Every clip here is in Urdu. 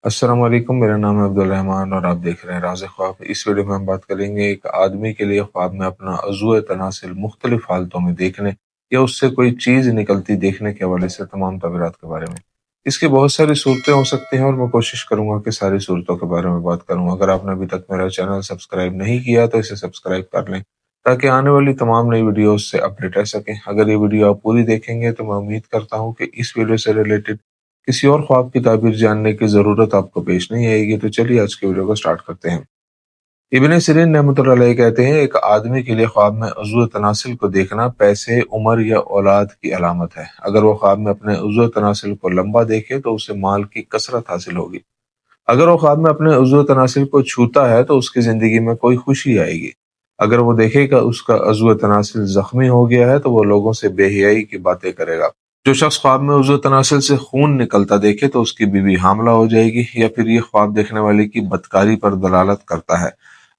السلام علیکم، میرا نام ہے عبدالرحمن اور آپ دیکھ رہے ہیں راز خواب۔ اس ویڈیو میں ہم بات کریں گے ایک آدمی کے لیے خواب میں اپنا عضو تناسل مختلف حالتوں میں دیکھنے یا اس سے کوئی چیز نکلتی دیکھنے کے حوالے سے تمام تعبیرات کے بارے میں۔ اس کی بہت ساری صورتیں ہو سکتی ہیں اور میں کوشش کروں گا کہ ساری صورتوں کے بارے میں بات کروں۔ اگر آپ نے ابھی تک میرا چینل سبسکرائب نہیں کیا تو اسے سبسکرائب کر لیں تاکہ آنے والی تمام نئی ویڈیوز سے اپڈیٹ رہ سکیں۔ اگر یہ ویڈیو آپ پوری دیکھیں گے تو میں امید کرتا ہوں کہ اس ویڈیو سے ریلیٹڈ کسی اور خواب کی تعبیر جاننے کی ضرورت آپ کو پیش نہیں آئے گی۔ تو چلیے آج کی ویڈیو کو سٹارٹ کرتے ہیں۔ ابن سیرین رحمۃ اللہ علیہ کہتے ہیں ایک آدمی کے لیے خواب میں عضو تناسل کو دیکھنا پیسے، عمر یا اولاد کی علامت ہے۔ اگر وہ خواب میں اپنے عضو تناسل کو لمبا دیکھے تو اسے مال کی کثرت حاصل ہوگی۔ اگر وہ خواب میں اپنے عضو تناسل کو چھوتا ہے تو اس کی زندگی میں کوئی خوشی آئے گی۔ اگر وہ دیکھے کہ اس کا عضو تناسل زخمی ہو گیا ہے تو وہ لوگوں سے بے حیائی کی باتیں کرے گا۔ جو شخص خواب میں عضو تناسل سے خون نکلتا دیکھے تو اس کی بیوی حاملہ ہو جائے گی، یا پھر یہ خواب دیکھنے والے کی بدکاری پر دلالت کرتا ہے۔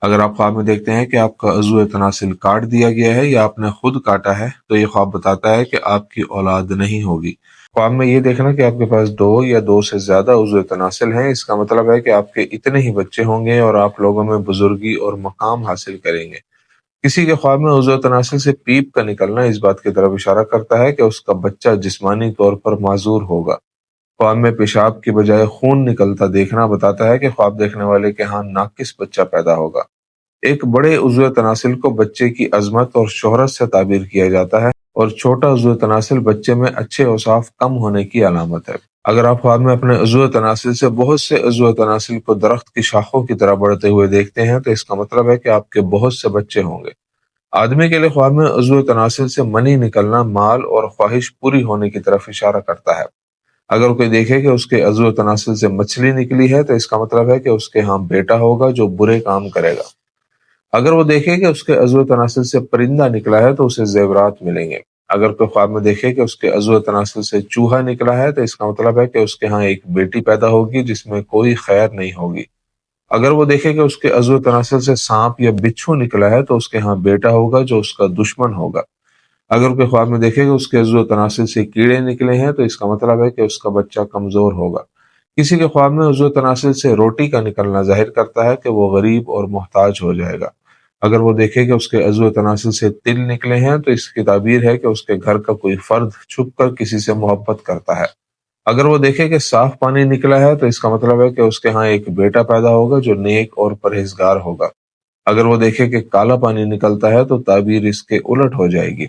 اگر آپ خواب میں دیکھتے ہیں کہ آپ کا عضو تناسل کاٹ دیا گیا ہے یا آپ نے خود کاٹا ہے تو یہ خواب بتاتا ہے کہ آپ کی اولاد نہیں ہوگی۔ خواب میں یہ دیکھنا کہ آپ کے پاس دو یا دو سے زیادہ عضو تناسل ہیں، اس کا مطلب ہے کہ آپ کے اتنے ہی بچے ہوں گے اور آپ لوگوں میں بزرگی اور مقام حاصل کریں گے۔ کسی کے خواب میں عضو تناسل سے پیپ کا نکلنا اس بات کی طرف اشارہ کرتا ہے کہ اس کا بچہ جسمانی طور پر معذور ہوگا۔ خواب میں پیشاب کی بجائے خون نکلتا دیکھنا بتاتا ہے کہ خواب دیکھنے والے کے ہاں ناقص بچہ پیدا ہوگا۔ ایک بڑے عضو تناسل کو بچے کی عظمت اور شہرت سے تعبیر کیا جاتا ہے، اور چھوٹا عضو تناسل بچے میں اچھے اوصاف کم ہونے کی علامت ہے۔ اگر آپ خواب میں اپنے عضو تناسل سے بہت سے عضو تناسل کو درخت کی شاخوں کی طرح بڑھتے ہوئے دیکھتے ہیں تو اس کا مطلب ہے کہ آپ کے بہت سے بچے ہوں گے۔ آدمی کے لیے خواب میں عضو تناسل سے منی نکلنا مال اور خواہش پوری ہونے کی طرف اشارہ کرتا ہے۔ اگر کوئی دیکھے کہ اس کے عضو تناسل سے مچھلی نکلی ہے تو اس کا مطلب ہے کہ اس کے ہاں بیٹا ہوگا جو برے کام کرے گا۔ اگر وہ دیکھے کہ اس کے عضو تناسل سے پرندہ نکلا ہے تو اسے زیورات ملیں گے۔ اگر کوئی خواب میں دیکھے کہ اس کے عضو تناسل سے چوہا نکلا ہے تو اس کا مطلب ہے کہ اس کے ہاں ایک بیٹی پیدا ہوگی جس میں کوئی خیر نہیں ہوگی۔ اگر وہ دیکھے کہ اس کے عضو تناسل سے سانپ یا بچھو نکلا ہے تو اس کے ہاں بیٹا ہوگا جو اس کا دشمن ہوگا۔ اگر کوئی خواب میں دیکھے کہ اس کے عضو تناسل سے کیڑے نکلے ہیں تو اس کا مطلب ہے کہ اس کا بچہ کمزور ہوگا۔ کسی کے خواب میں عضو تناسل سے روٹی کا نکلنا ظاہر کرتا ہے کہ وہ غریب اور محتاج ہو جائے گا۔ اگر وہ دیکھے کہ اس کے عضو تناسل سے تل نکلے ہیں تو اس کی تعبیر ہے کہ اس کے گھر کا کوئی فرد چھپ کر کسی سے محبت کرتا ہے۔ اگر وہ دیکھے کہ صاف پانی نکلا ہے تو اس کا مطلب ہے کہ اس کے ہاں ایک بیٹا پیدا ہوگا جو نیک اور پرہیزگار ہوگا۔ اگر وہ دیکھے کہ کالا پانی نکلتا ہے تو تعبیر اس کے الٹ ہو جائے گی۔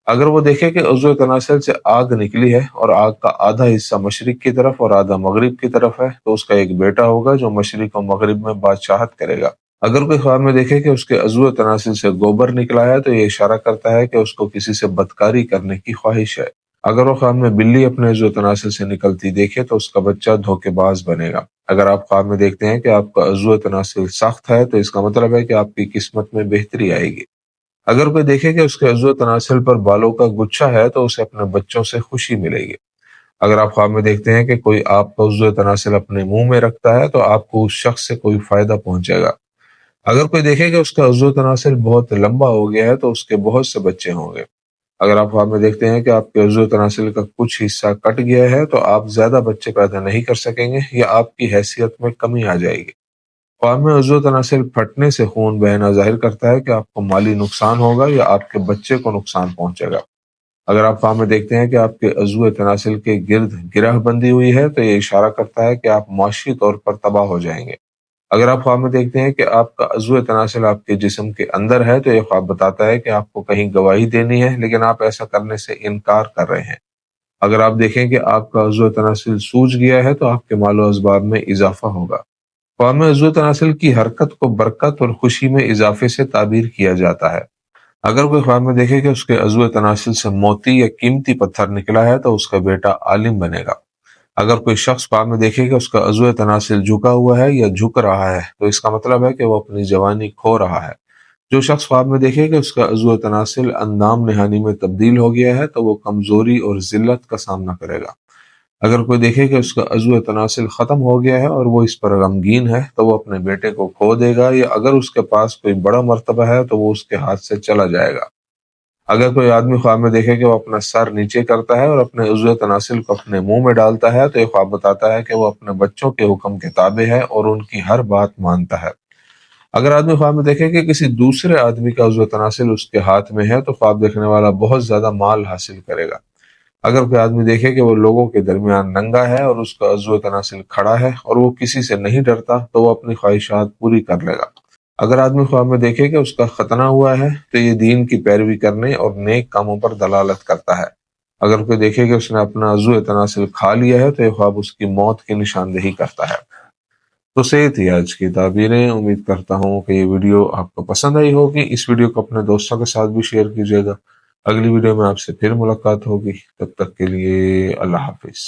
اگر وہ دیکھے کہ عضو تناسل سے آگ نکلی ہے اور آگ کا آدھا حصہ مشرق کی طرف اور آدھا مغرب کی طرف ہے تو اس کا ایک بیٹا ہوگا جو مشرق و مغرب میں بادشاہت کرے گا۔ اگر کوئی خواب میں دیکھے کہ اس کے عضو تناسل سے گوبر نکلا ہے تو یہ اشارہ کرتا ہے کہ اس کو کسی سے بدکاری کرنے کی خواہش ہے۔ اگر وہ خواب میں بلی اپنے عضو تناسل سے نکلتی دیکھے تو اس کا بچہ دھوکے باز بنے گا۔ اگر آپ خواب میں دیکھتے ہیں کہ آپ کا عضو تناسل سخت ہے تو اس کا مطلب ہے کہ آپ کی قسمت میں بہتری آئے گی۔ اگر کوئی دیکھے کہ اس کے عضو تناسل پر بالوں کا گچھا ہے تو اسے اپنے بچوں سے خوشی ملے گی۔ اگر آپ خواب میں دیکھتے ہیں کہ کوئی آپ کا عضو تناسل اپنے منہ میں رکھتا ہے تو آپ کو اس شخص سے کوئی فائدہ پہنچے گا۔ اگر کوئی دیکھے کہ اس کا عضو تناسل بہت لمبا ہو گیا ہے تو اس کے بہت سے بچے ہوں گے۔ اگر آپ خواب میں دیکھتے ہیں کہ آپ کے عضو تناسل کا کچھ حصہ کٹ گیا ہے تو آپ زیادہ بچے پیدا نہیں کر سکیں گے یا آپ کی حیثیت میں کمی آ جائے گی۔ خواب میں عضو تناسل پھٹنے سے خون بہنا ظاہر کرتا ہے کہ آپ کو مالی نقصان ہوگا یا آپ کے بچے کو نقصان پہنچے گا۔ اگر آپ خواب میں دیکھتے ہیں کہ آپ کے عضو تناسل کے گرد گرہ بندی ہوئی ہے تو یہ اشارہ کرتا ہے کہ آپ معاشی طور پر تباہ ہو جائیں گے۔ اگر آپ خواب میں دیکھتے ہیں کہ آپ کا عضو تناسل آپ کے جسم کے اندر ہے تو یہ خواب بتاتا ہے کہ آپ کو کہیں گواہی دینی ہے لیکن آپ ایسا کرنے سے انکار کر رہے ہیں۔ اگر آپ دیکھیں کہ آپ کا عضو تناسل سوج گیا ہے تو آپ کے مال و اسباب میں اضافہ ہوگا۔ خواب میں عضو تناسل کی حرکت کو برکت اور خوشی میں اضافے سے تعبیر کیا جاتا ہے۔ اگر کوئی خواب میں دیکھے کہ اس کے عضو تناسل سے موتی یا قیمتی پتھر نکلا ہے تو اس کا بیٹا عالم بنے گا۔ اگر کوئی شخص خواب میں دیکھے کہ اس کا عضو تناسل جھکا ہوا ہے یا جھک رہا ہے تو اس کا مطلب ہے کہ وہ اپنی جوانی کھو رہا ہے۔ جو شخص خواب میں دیکھے کہ اس کا عضو تناسل اندام نہانی میں تبدیل ہو گیا ہے تو وہ کمزوری اور ذلت کا سامنا کرے گا۔ اگر کوئی دیکھے کہ اس کا عضو تناسل ختم ہو گیا ہے اور وہ اس پر غمگین ہے تو وہ اپنے بیٹے کو کھو دے گا، یا اگر اس کے پاس کوئی بڑا مرتبہ ہے تو وہ اس کے ہاتھ سے چلا جائے گا۔ اگر کوئی آدمی خواب میں دیکھے کہ وہ اپنا سر نیچے کرتا ہے اور اپنے عضو تناسل کو اپنے منہ میں ڈالتا ہے تو یہ خواب بتاتا ہے کہ وہ اپنے بچوں کے حکم کے تابع ہے اور ان کی ہر بات مانتا ہے۔ اگر آدمی خواب میں دیکھے کہ کسی دوسرے آدمی کا عضو تناسل اس کے ہاتھ میں ہے تو خواب دیکھنے والا بہت زیادہ مال حاصل کرے گا۔ اگر کوئی آدمی دیکھے کہ وہ لوگوں کے درمیان ننگا ہے اور اس کا عضو تناسل کھڑا ہے اور وہ کسی سے نہیں ڈرتا تو وہ اپنی خواہشات پوری کر لے گا۔ اگر آدمی خواب میں دیکھے کہ اس کا ختنہ ہوا ہے تو یہ دین کی پیروی کرنے اور نیک کاموں پر دلالت کرتا ہے۔ اگر کوئی دیکھے کہ اس نے اپنا عضو تناسل کھا لیا ہے تو یہ خواب اس کی موت کی نشاندہی کرتا ہے۔ تو یہ تھی آج کی تعبیریں۔ امید کرتا ہوں کہ یہ ویڈیو آپ کو پسند آئی ہوگی۔ اس ویڈیو کو اپنے دوستوں کے ساتھ بھی شیئر کیجیے گا۔ اگلی ویڈیو میں آپ سے پھر ملاقات ہوگی، تب تک کے لیے اللہ حافظ۔